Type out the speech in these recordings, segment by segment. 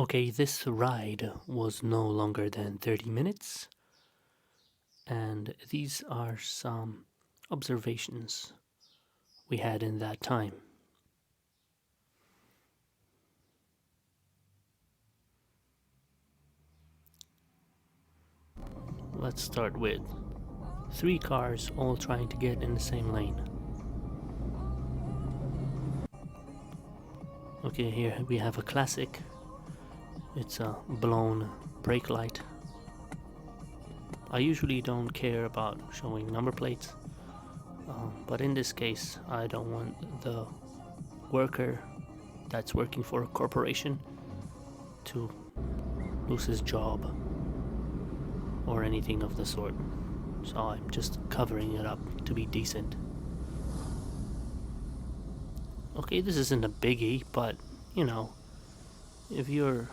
Okay, this ride was no longer than 30 minutes, and these are some observations we had in that time. Let's start with three cars all trying to get in the same lane. Okay, here we have a classic. It's a blown brake light. I usually don't care about showing number plates, but in this case, I don't want the worker that's working for a corporation to lose his job or anything of the sort. So I'm just covering it up to be decent. Okay, this isn't a biggie, but you know, if you're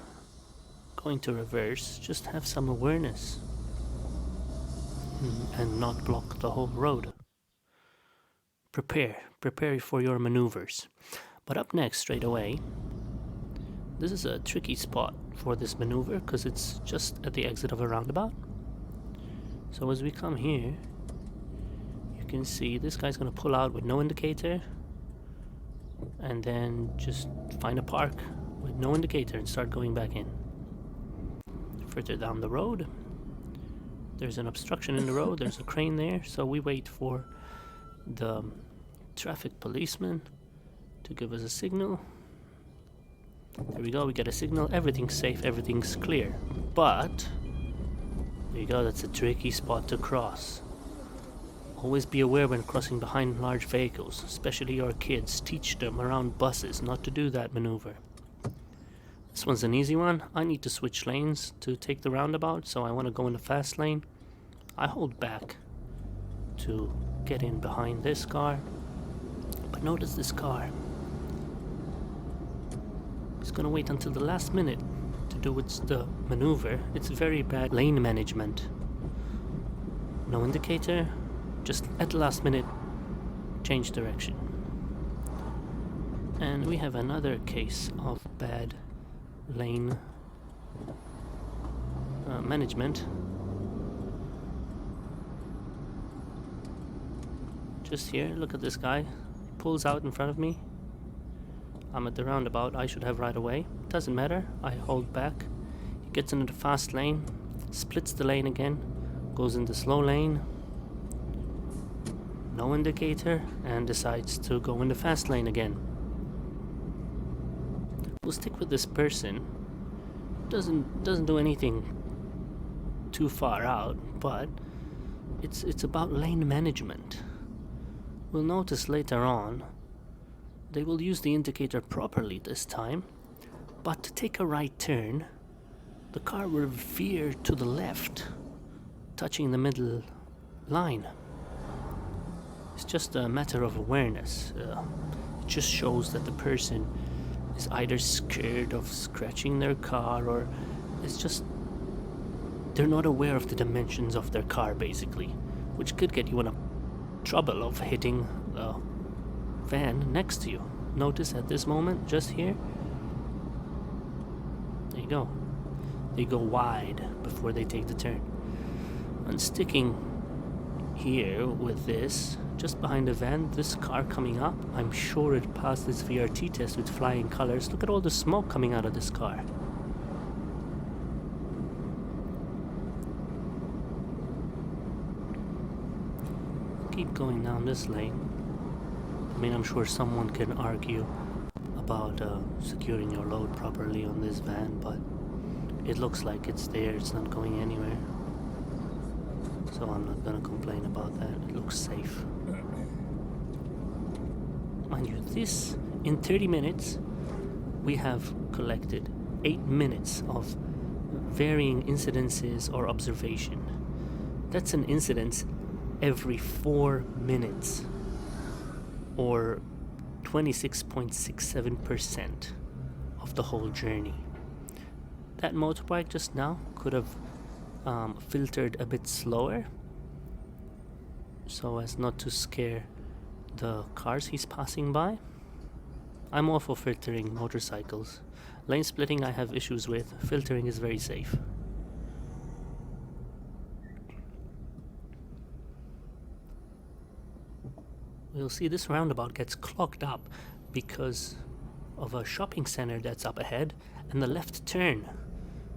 going to reverse, just have some awareness and not block the whole road. Prepare for your maneuvers. But up next, straight away, this is a tricky spot for this maneuver because it's just at the exit of a roundabout. So as we come here, you can see this guy's gonna pull out with no indicator and then just find a park with no indicator and start going back in. Further down the road, there's an obstruction in the road, there's a crane there, so we wait for the traffic policeman to give us a signal. There we go, we get a signal, everything's safe, everything's clear. But, there you go, that's a tricky spot to cross. Always be aware when crossing behind large vehicles, especially your kids. Teach them around buses not to do that maneuver. This one's an easy one. I need to switch lanes to take the roundabout, so I want to go in the fast lane. I hold back to get in behind this car. But notice this car. It's gonna wait until the last minute to do the maneuver. It's very bad lane management. No indicator, just at the last minute, change direction. And we have another case of bad lane management. Just here, look at this guy. Pulls out in front of me. I'm at the roundabout, I should have right away. Doesn't matter, I hold back. He gets into the fast lane, splits the lane again, goes into slow lane, no indicator, and decides to go in the fast lane again. We'll stick with this person. Doesn't do anything too far out, but it's about lane management. We'll notice later on they will use the indicator properly this time, but to take a right turn, the car will veer to the left, touching the middle line. It's just a matter of awareness. It just shows that the person is either scared of scratching their car, or it's just they're not aware of the dimensions of their car, basically, which could get you in a trouble of hitting the van next to you. Notice at this moment, just here, there you go. They go wide before they take the turn. And sticking here with this, just behind the van, this car coming up, I'm sure it passed this VRT test with flying colors. Look at all the smoke coming out of this car. Keep going down this lane. I mean, I'm sure someone can argue about securing your load properly on this van, but it looks like it's there, it's not going anywhere. So I'm not gonna complain about that, it looks safe. Mind you, this, in 30 minutes, we have collected 8 minutes of varying incidences or observation. That's an incidence every 4 minutes, or 26.67% of the whole journey. That motorbike just now could have filtered a bit slower so as not to scare the cars he's passing by. I'm all for filtering motorcycles. Lane splitting I have issues with. Filtering is very safe. You'll see this roundabout gets clogged up because of a shopping center that's up ahead and the left turn.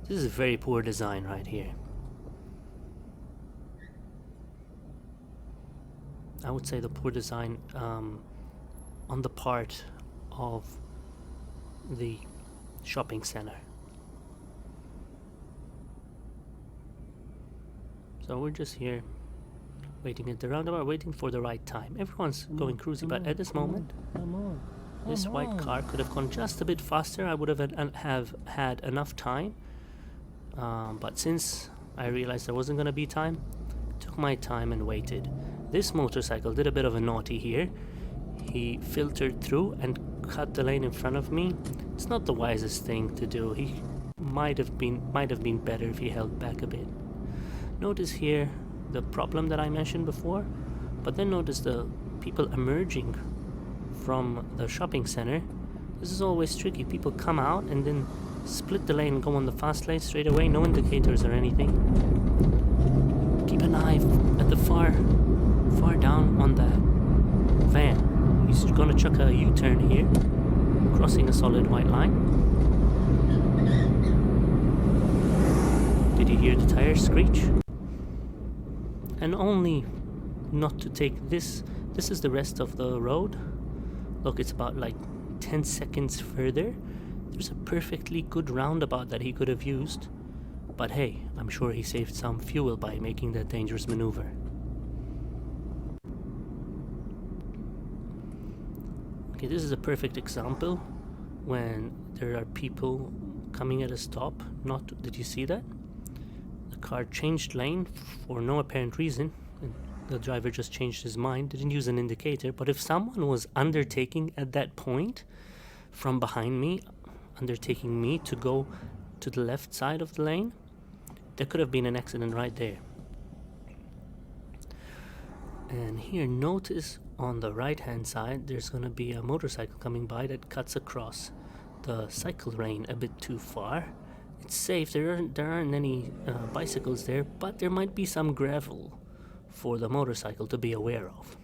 This is very poor design right here. I would say the poor design on the part of the shopping center. So we're just here waiting at the roundabout, waiting for the right time. Everyone's going cruisy, but at this moment, this white car could have gone just a bit faster. I would have had enough time. But since I realized there wasn't going to be time, I took my time and waited. This motorcycle did a bit of a naughty here. He filtered through and cut the lane in front of me. It's not the wisest thing to do. He might have been better if he held back a bit. Notice here the problem that I mentioned before, but then notice the people emerging from the shopping center. This is always tricky. People come out and then split the lane and go on the fast lane straight away, no indicators or anything. Keep an eye at the far down on that van. He's gonna chuck a U-turn here, crossing a solid white line. Did you hear the tires screech? And only not to take this is the rest of the road. Look, it's about like 10 seconds further. There's a perfectly good roundabout that he could have used, but hey, I'm sure he saved some fuel by making that dangerous maneuver. Okay, this is a perfect example when there are people coming at a stop. Did you see that? The car changed lane for no apparent reason. The driver just changed his mind, didn't use an indicator, but if someone was undertaking at that point from behind me, undertaking me to go to the left side of the lane, there could have been an accident right there. And here, notice on the right hand side there's going to be a motorcycle coming by that cuts across the cycle lane a bit too far. It's safe, there aren't any bicycles there, but there might be some gravel for the motorcycle to be aware of.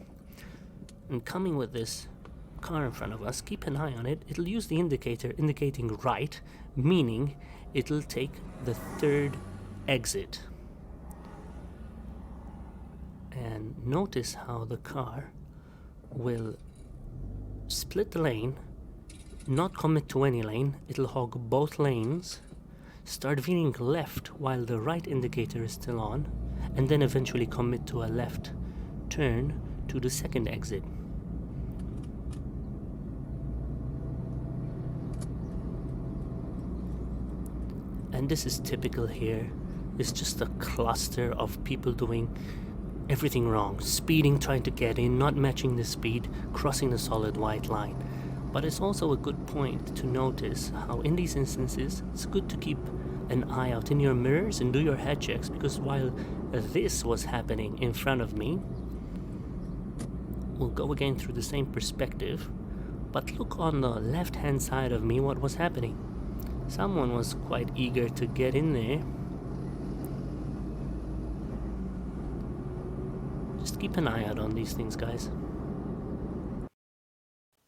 And coming with this car in front of us, keep an eye on it. It'll use the indicator indicating right, meaning it'll take the third exit. And notice how the car will split the lane, not commit to any lane. It'll hog both lanes, start veering left while the right indicator is still on, and then eventually commit to a left turn to the second exit. And this is typical here. It's just a cluster of people doing everything wrong. Speeding, trying to get in, not matching the speed, crossing the solid white line. But it's also a good point to notice how in these instances it's good to keep an eye out in your mirrors and do your head checks, because while this was happening in front of me, we'll go again through the same perspective, but look on the left hand side of me what was happening. Someone was quite eager to get in there. Just keep an eye out on these things, guys.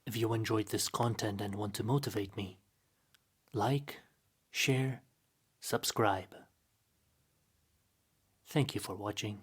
If you enjoyed this content and want to motivate me, like, share, subscribe. Thank you for watching.